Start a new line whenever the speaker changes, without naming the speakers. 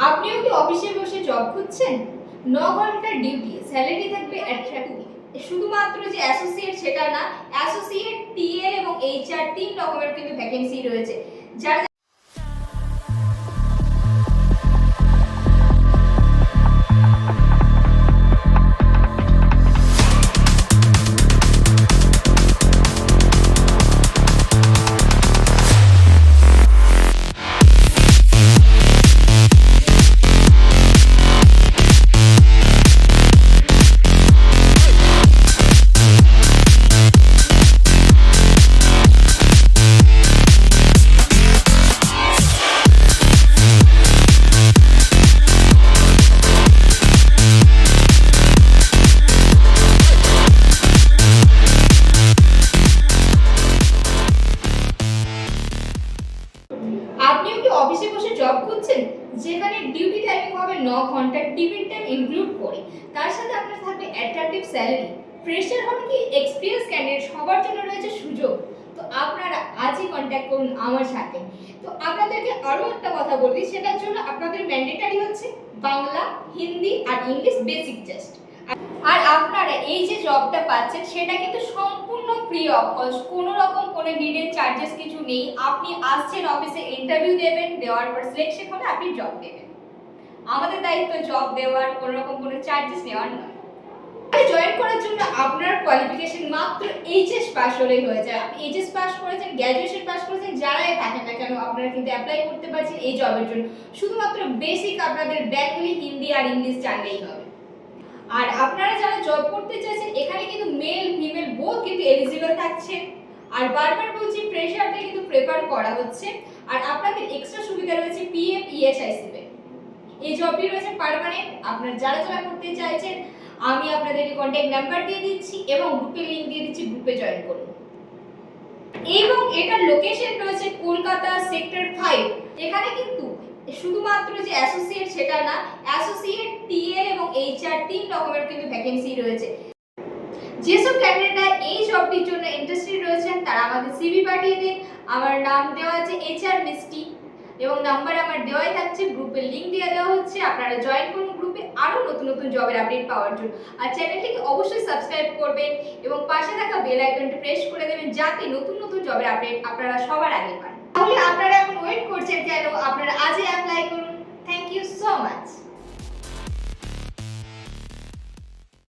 আপনিও কি অফিসে বসে জব খুঁজছেন? 9 ঘন্টার ডিউটি, স্যালারি থাকবে অ্যাট্রাক্টিভ। শুধুমাত্র যে অ্যাসোসিয়েট সেটা না, অ্যাসোসিয়েট, টিএল এবং এইচআর 3 রকমের কিন্তু ভ্যাকেন্সি রয়েছে। যারা আপনিও কি অফিসে বসে জব খুঁজছেন, যেখানে ডিউটি টাইমিং হবে 9 ঘন্টা, টিফিন টাইম ইনক্লুড করে, তার সাথে আপনার থাকবে অ্যাট্রাক্টিভ স্যালারি, ফ্রেশার হন কি এক্সপিরিয়েন্স ক্যান্ডিডেট সবার জন্য রয়েছে সুযোগ। তো আপনারা আজই কন্ট্যাক্ট করুন আমার সাথে। তো আপনাদেরকে আরও একটা কথা বলি, সেটার জন্য আপনাদের ম্যান্ডেটারি হচ্ছে বাংলা, হিন্দি আর ইংলিশ বেসিক জাস্ট। আর আপনারা এই যে জবটা পাচ্ছেন সেটা কিন্তু সম্পূর্ণ ফ্রি অফ কস্ট, কোনো রকম কোনো হিডেন চার্জেস কিছু নেই। আপনি আসছেন অফিসে, ইন্টারভিউ দেবেন, দেওয়ার পর সিলেকশন হলে আপনি জব দেবেন। আমাদের দায়িত্ব জব দেওয়ার, কোনো রকম কোনো চার্জেস নেওয়ার নয়। জয়েন করার জন্য আপনার কোয়ালিফিকেশন মাত্র এইচএস পাস হলেই হয়ে যায়। আপনি এইচএস পাস করেছেন, গ্র্যাজুয়েশন পাস করেছেন, যারাই থাকেন না কেন আপনারা কিন্তু অ্যাপ্লাই করতে পারছেন এই জবের জন্য। শুধুমাত্র বেসিক আপনাদের বেঙ্গলি, হিন্দি আর ইংলিশ জানলেই হবে। আর আপনারা যারা জব করতে চাইছেন, এখানে কিন্তু মেল ফিমেল বোথ কিন্তু এলিজিবল থাকছে। আর বারবার বলছি, ফ্রেশারদের কিন্তু প্রেফার করা হচ্ছে। আর আপনাদের এক্সট্রা সুবিধা রয়েছে পিএফ, ইএসআইসি তে। এই জবটি রয়েছে পার্মানেন্ট। আপনারা যারা যারা করতে চাইছেন, আমি আপনাদেরকে কন্ট্যাক্ট নাম্বার দিয়ে দিচ্ছি এবং গ্রুপের লিংক দিয়ে দিচ্ছি, গ্রুপে জয়েন করুন। এবং এটার লোকেশন রয়েছে কলকাতা সেক্টর 5। এখানে কিন্তু শুধুমাত্র যে অ্যাসোসিয়েট সেটা না, অ্যাসোসিয়েট, টিএল এবং এইচআর 3 রকমের কিন্তু ভ্যাকেন্সি রয়েছে। যেসব ক্যান্ডিডেটরা এই জবটির জন্য ইন্টারেস্টেড রয়েছেন তারা আমাদের সিভি পাঠিয়ে দিন। আমার নাম দেওয়া আছে এইচআর মিষ্টি এবং নাম্বার আমার দেওয়াই থাকছে, গ্রুপের লিংক দিয়ে দেওয়া হচ্ছে। আপনারা জয়েন করুন গ্রুপে আরও নতুন নতুন জবের আপডেট পাওয়ার জন্য। আর চ্যানেলটিকে অবশ্যই সাবস্ক্রাইব করবেন এবং পাশে থাকা বেল আইকনটি প্রেস করে দেবেন, যাতে নতুন নতুন জবের আপডেট আপনারা সবার আগে পান। তাহলে আপনারা এখন ওয়েট করছেন কেন? আপনারা আজই অ্যাপ্লাই করুন। Thank you so much.